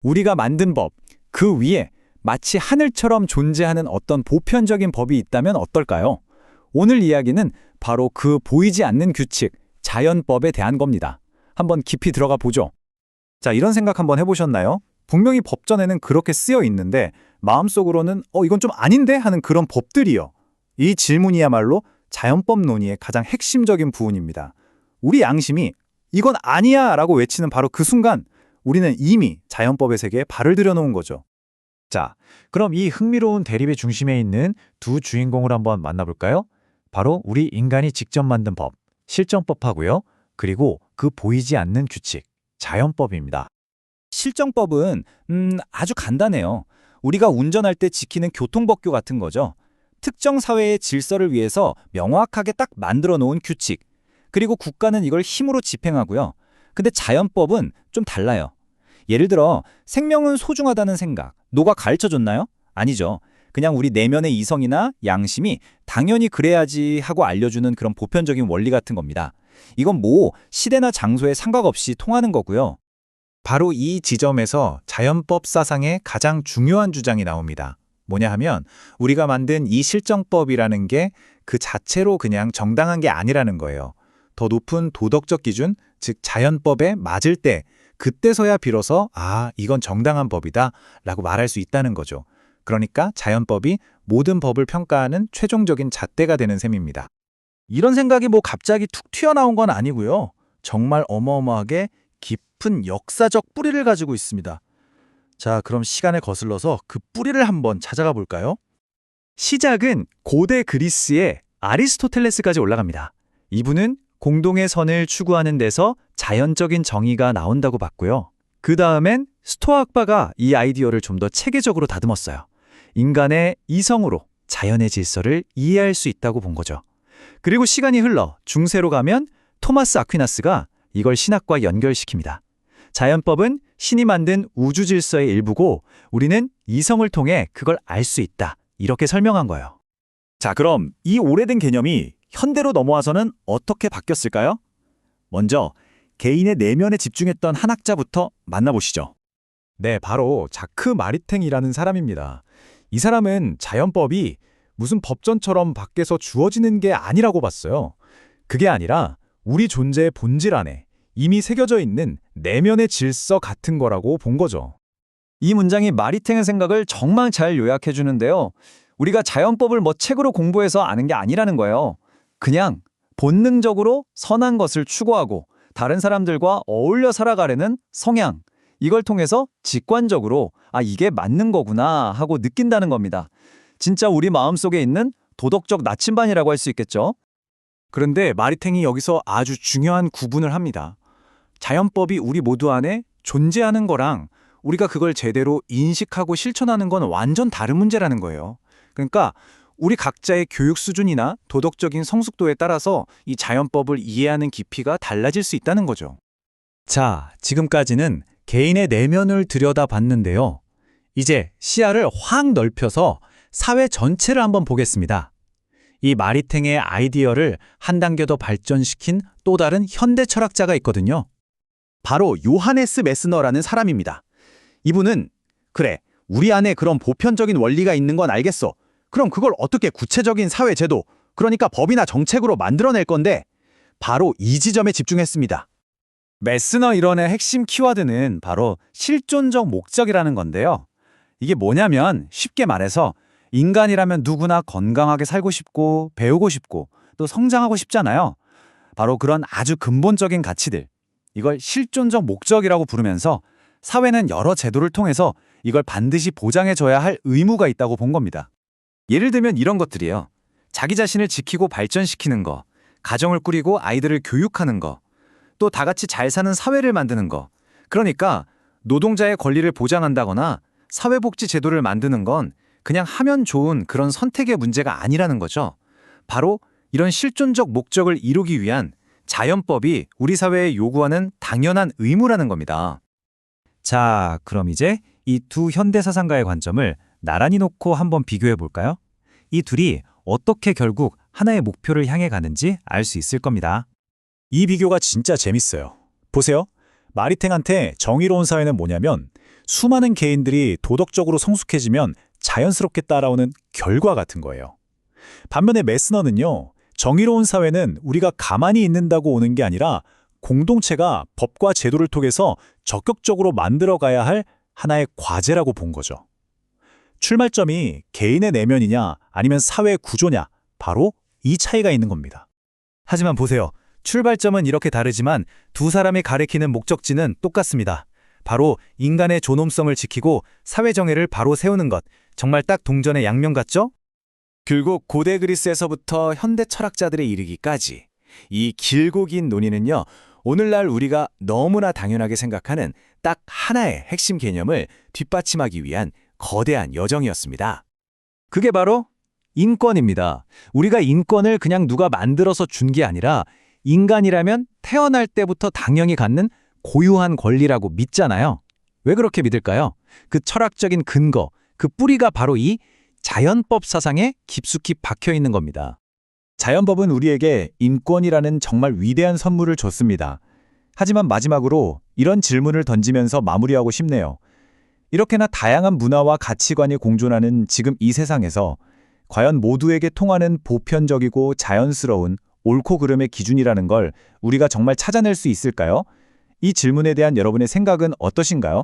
우리가 만든 법, 그 위에 마치 하늘처럼 존재하는 어떤 보편적인 법이 있다면 어떨까요? 오늘 이야기는 바로 그 보이지 않는 규칙, 자연법에 대한 겁니다. 한번 깊이 들어가 보죠. 자, 이런 생각 한번 해보셨나요? 분명히 법전에는 그렇게 쓰여 있는데 마음속으로는 이건 좀 아닌데 하는 그런 법들이요. 이 질문이야말로 자연법 논의의 가장 핵심적인 부분입니다. 우리 양심이 이건 아니야 라고 외치는 바로 그 순간 우리는 이미 자연법의 세계에 발을 들여놓은 거죠. 자, 그럼 이 흥미로운 대립의 중심에 있는 두 주인공을 한번 만나볼까요? 바로 우리 인간이 직접 만든 법, 실정법하고요. 그리고 그 보이지 않는 규칙, 자연법입니다. 실정법은 아주 간단해요. 우리가 운전할 때 지키는 교통법규 같은 거죠. 특정 사회의 질서를 위해서 명확하게 딱 만들어 놓은 규칙. 그리고 국가는 이걸 힘으로 집행하고요. 근데 자연법은 좀 달라요. 예를 들어 생명은 소중하다는 생각, 노가 가르쳐줬나요? 아니죠. 그냥 우리 내면의 이성이나 양심이 당연히 그래야지 하고 알려주는 그런 보편적인 원리 같은 겁니다. 이건 뭐 시대나 장소에 상관없이 통하는 거고요. 바로 이 지점에서 자연법 사상의 가장 중요한 주장이 나옵니다. 뭐냐 하면 우리가 만든 이 실정법이라는 게 그 자체로 그냥 정당한 게 아니라는 거예요. 더 높은 도덕적 기준, 즉 자연법에 맞을 때 그때서야 비로소 이건 정당한 법이다 라고 말할 수 있다는 거죠. 그러니까 자연법이 모든 법을 평가하는 최종적인 잣대가 되는 셈입니다. 이런 생각이 뭐 갑자기 툭 튀어나온 건 아니고요. 정말 어마어마하게 깊은 역사적 뿌리를 가지고 있습니다. 자, 그럼 시간을 거슬러서 그 뿌리를 한번 찾아가 볼까요? 시작은 고대 그리스의 아리스토텔레스까지 올라갑니다. 이분은 공동의 선을 추구하는 데서 자연적인 정의가 나온다고 봤고요. 그 다음엔 스토아학파가 이 아이디어를 좀 더 체계적으로 다듬었어요. 인간의 이성으로 자연의 질서를 이해할 수 있다고 본 거죠. 그리고 시간이 흘러 중세로 가면 토마스 아퀴나스가 이걸 신학과 연결시킵니다. 자연법은 신이 만든 우주 질서의 일부고 우리는 이성을 통해 그걸 알 수 있다. 이렇게 설명한 거예요. 자, 그럼 이 오래된 개념이 현대로 넘어와서는 어떻게 바뀌었을까요? 먼저 개인의 내면에 집중했던 한 학자부터 만나보시죠. 네, 바로 자크 마리탱이라는 사람입니다. 이 사람은 자연법이 무슨 법전처럼 밖에서 주어지는 게 아니라고 봤어요. 그게 아니라 우리 존재의 본질 안에 이미 새겨져 있는 내면의 질서 같은 거라고 본 거죠. 이 문장이 마리탱의 생각을 정말 잘 요약해 주는데요. 우리가 자연법을 뭐 책으로 공부해서 아는 게 아니라는 거예요. 그냥 본능적으로 선한 것을 추구하고 다른 사람들과 어울려 살아가려는 성향, 이걸 통해서 직관적으로 이게 맞는 거구나 하고 느낀다는 겁니다. 진짜 우리 마음속에 있는 도덕적 나침반이라고 할 수 있겠죠. 그런데 마리탱이 여기서 아주 중요한 구분을 합니다. 자연법이 우리 모두 안에 존재하는 거랑 우리가 그걸 제대로 인식하고 실천하는 건 완전 다른 문제라는 거예요. 그러니까 우리 각자의 교육 수준이나 도덕적인 성숙도에 따라서 이 자연법을 이해하는 깊이가 달라질 수 있다는 거죠. 자, 지금까지는 개인의 내면을 들여다봤는데요. 이제 시야를 확 넓혀서 사회 전체를 한번 보겠습니다. 이 마리탱의 아이디어를 한 단계 더 발전시킨 또 다른 현대 철학자가 있거든요. 바로 요하네스 메스너라는 사람입니다. 이분은 그래, 우리 안에 그런 보편적인 원리가 있는 건 알겠어. 그럼 그걸 어떻게 구체적인 사회 제도, 그러니까 법이나 정책으로 만들어낼 건데 바로 이 지점에 집중했습니다. 메스너 이론의 핵심 키워드는 바로 실존적 목적이라는 건데요. 이게 뭐냐면 쉽게 말해서 인간이라면 누구나 건강하게 살고 싶고 배우고 싶고 또 성장하고 싶잖아요. 바로 그런 아주 근본적인 가치들, 이걸 실존적 목적이라고 부르면서 사회는 여러 제도를 통해서 이걸 반드시 보장해줘야 할 의무가 있다고 본 겁니다. 예를 들면 이런 것들이에요. 자기 자신을 지키고 발전시키는 거, 가정을 꾸리고 아이들을 교육하는 거, 또 다 같이 잘 사는 사회를 만드는 거. 그러니까 노동자의 권리를 보장한다거나 사회복지 제도를 만드는 건 그냥 하면 좋은 그런 선택의 문제가 아니라는 거죠. 바로 이런 실존적 목적을 이루기 위한 자연법이 우리 사회에 요구하는 당연한 의무라는 겁니다. 자, 그럼 이제 이 두 현대 사상가의 관점을 나란히 놓고 한번 비교해 볼까요? 이 둘이 어떻게 결국 하나의 목표를 향해 가는지 알 수 있을 겁니다. 이 비교가 진짜 재밌어요. 보세요. 마리탱한테 정의로운 사회는 뭐냐면 수많은 개인들이 도덕적으로 성숙해지면 자연스럽게 따라오는 결과 같은 거예요. 반면에 메스너는요, 정의로운 사회는 우리가 가만히 있는다고 오는 게 아니라 공동체가 법과 제도를 통해서 적극적으로 만들어가야 할 하나의 과제라고 본 거죠. 출발점이 개인의 내면이냐 아니면 사회 구조냐, 바로 이 차이가 있는 겁니다. 하지만 보세요. 출발점은 이렇게 다르지만 두 사람이 가리키는 목적지는 똑같습니다. 바로 인간의 존엄성을 지키고 사회정의를 바로 세우는 것. 정말 딱 동전의 양면 같죠? 결국 고대 그리스에서부터 현대 철학자들에 이르기까지 이 길고 긴 논의는요, 오늘날 우리가 너무나 당연하게 생각하는 딱 하나의 핵심 개념을 뒷받침하기 위한 거대한 여정이었습니다. 그게 바로 인권입니다. 우리가 인권을 그냥 누가 만들어서 준 게 아니라 인간이라면 태어날 때부터 당연히 갖는 고유한 권리라고 믿잖아요. 왜 그렇게 믿을까요? 그 철학적인 근거, 그 뿌리가 바로 이 자연법 사상에 깊숙이 박혀 있는 겁니다. 자연법은 우리에게 인권이라는 정말 위대한 선물을 줬습니다. 하지만 마지막으로 이런 질문을 던지면서 마무리하고 싶네요. 이렇게나 다양한 문화와 가치관이 공존하는 지금 이 세상에서 과연 모두에게 통하는 보편적이고 자연스러운 옳고 그름의 기준이라는 걸 우리가 정말 찾아낼 수 있을까요? 이 질문에 대한 여러분의 생각은 어떠신가요?